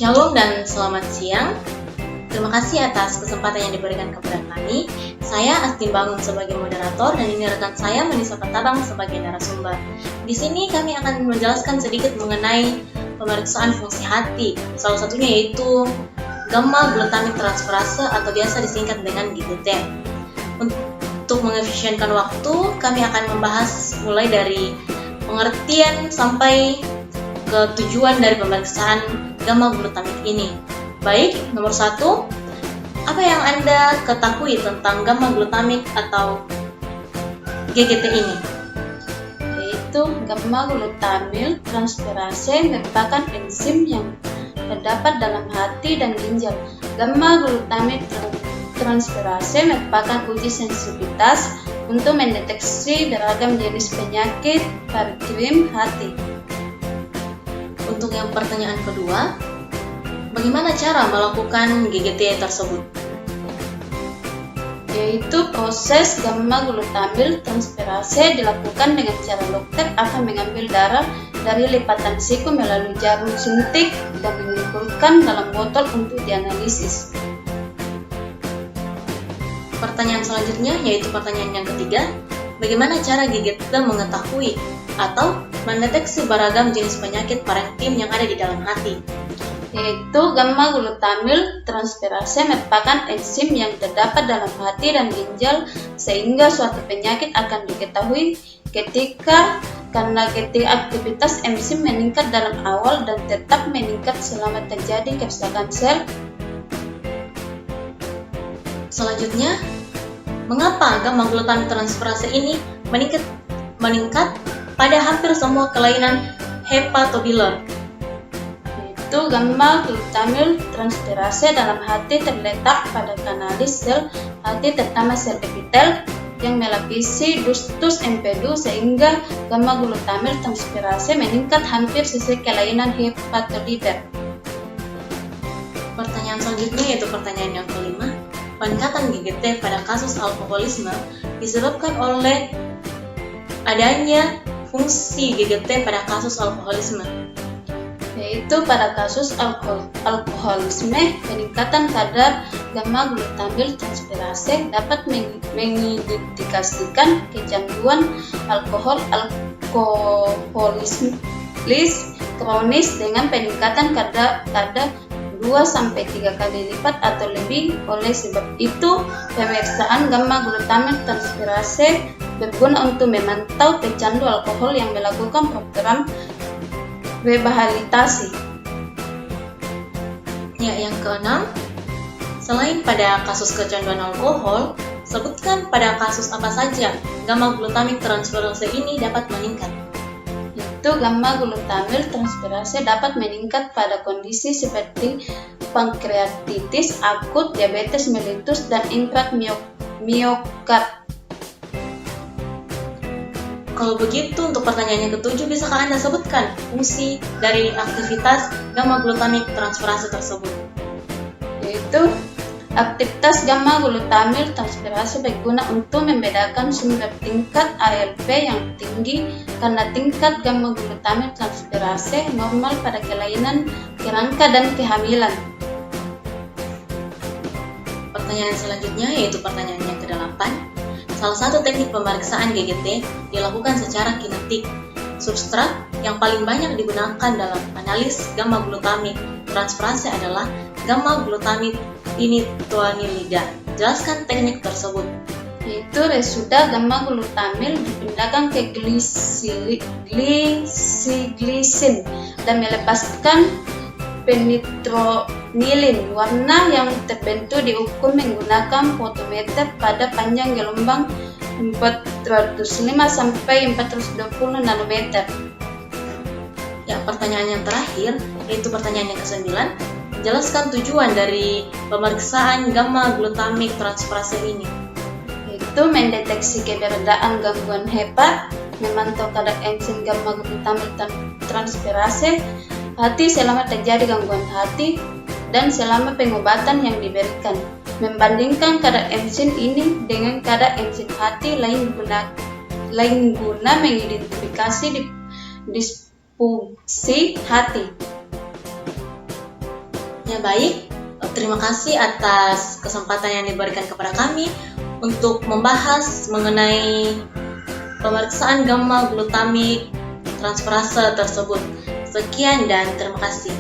Shalom dan selamat siang. Terima kasih atas kesempatan yang diberikan kepada kami. Saya Astin Bangun sebagai moderator dan ini rekan saya Menisa Patabang sebagai narasumber. Di sini kami akan menjelaskan sedikit mengenai pemeriksaan fungsi hati. Salah satunya yaitu gamma glutamik transferase atau biasa disingkat dengan GGT. Untuk mengefisienkan waktu, kami akan membahas mulai dari pengertian sampai ke tujuan dari pemeriksaan gamma glutamik ini. Baik, nomor 1, apa yang Anda ketahui tentang gamma glutamik atau GGT ini? Yaitu gamma glutamil transferase merupakan enzim yang terdapat dalam hati dan ginjal. Gamma glutamil transferase merupakan uji sensitivitas untuk mendeteksi beragam jenis penyakit parenkim hati. Untuk yang pertanyaan kedua, bagaimana cara melakukan GGT tersebut? Yaitu proses gamma glutamil transferase dilakukan dengan cara dokter akan mengambil darah dari lipatan siku melalui jarum suntik dan mengumpulkan dalam botol untuk dianalisis. Pertanyaan selanjutnya yaitu pertanyaan yang ketiga, bagaimana cara GGT mengetahui atau mendeteksi beragam jenis penyakit parenkim yang ada di dalam hati? Yaitu gamma glutamil transferase merupakan enzim yang terdapat dalam hati dan ginjal sehingga suatu penyakit akan diketahui ketika karena aktivitas enzim meningkat dalam awal dan tetap meningkat selama terjadi kerusakan sel. Selanjutnya, mengapa gamma glutamik transferase ini meningkat pada hampir semua kelainan hepatobiliar? Yaitu gamma glutamil transferase dalam hati terletak pada kanalis sel hati terutama sel epitel yang melapisi ductus empedu sehingga gamma glutamil transferase meningkat hampir sesuai kelainan hepatobiliar. Pertanyaan selanjutnya yaitu pertanyaan yang kelima, peningkatan GGT pada kasus alkoholisme disebabkan oleh adanya fungsi GGT pada kasus alkoholisme. Yaitu pada kasus alkoholisme, peningkatan kadar gamma glutamil transferase dapat mengindikasikan kecanduan alkoholisme kronis dengan peningkatan kadar 2-3 kali lipat atau lebih. Oleh sebab itu, pemeriksaan gamma glutamil transferase berguna untuk memantau pecandu alkohol yang melakukan program rehabilitasi. Ya, yang keenam, selain pada kasus kecanduan alkohol, sebutkan pada kasus apa saja gamma glutamik transferase ini dapat meningkat. Itu gamma glutamil transferase dapat meningkat pada kondisi seperti pankreatitis akut, diabetes mellitus, dan infark miokard. Kalau begitu, untuk pertanyaan yang ketujuh, bisakah Anda sebutkan fungsi dari aktivitas gamma glutamik transferase tersebut? Yaitu aktivitas gamma glutamil transferase berguna untuk membedakan sumber tingkat ALP yang tinggi karena tingkat gamma glutamil transferase normal pada kelainan kerangka dan kehamilan. Pertanyaan selanjutnya yaitu pertanyaan yang ke-8. Salah satu teknik pemeriksaan GGT dilakukan secara kinetik. Substrat yang paling banyak digunakan dalam analis gamma glutamik transferase adalah gamma glutamik initoanilida. Jelaskan teknik tersebut. Yaitu resuda gamma glutamil dipindahkan ke glisin dan melepaskan penitronilin. Warna yang terbentuk diukur menggunakan fotometer pada panjang gelombang 405 sampai 420 nanometer. Ya, pertanyaan yang terakhir yaitu pertanyaan yang ke-9. Jelaskan tujuan dari pemeriksaan gamma glutamik transferase ini. Yaitu mendeteksi keberadaan gangguan hepat, memantau kadar enzim gamma glutamil transferase hati selama terjadi gangguan hati, dan selama pengobatan yang diberikan. Membandingkan kadar enzim ini dengan kadar enzim hati lain guna mengidentifikasi disfungsi hati. Ya baik, terima kasih atas kesempatan yang diberikan kepada kami untuk membahas mengenai pemeriksaan gamma glutamik transferase tersebut. Sekian dan terima kasih.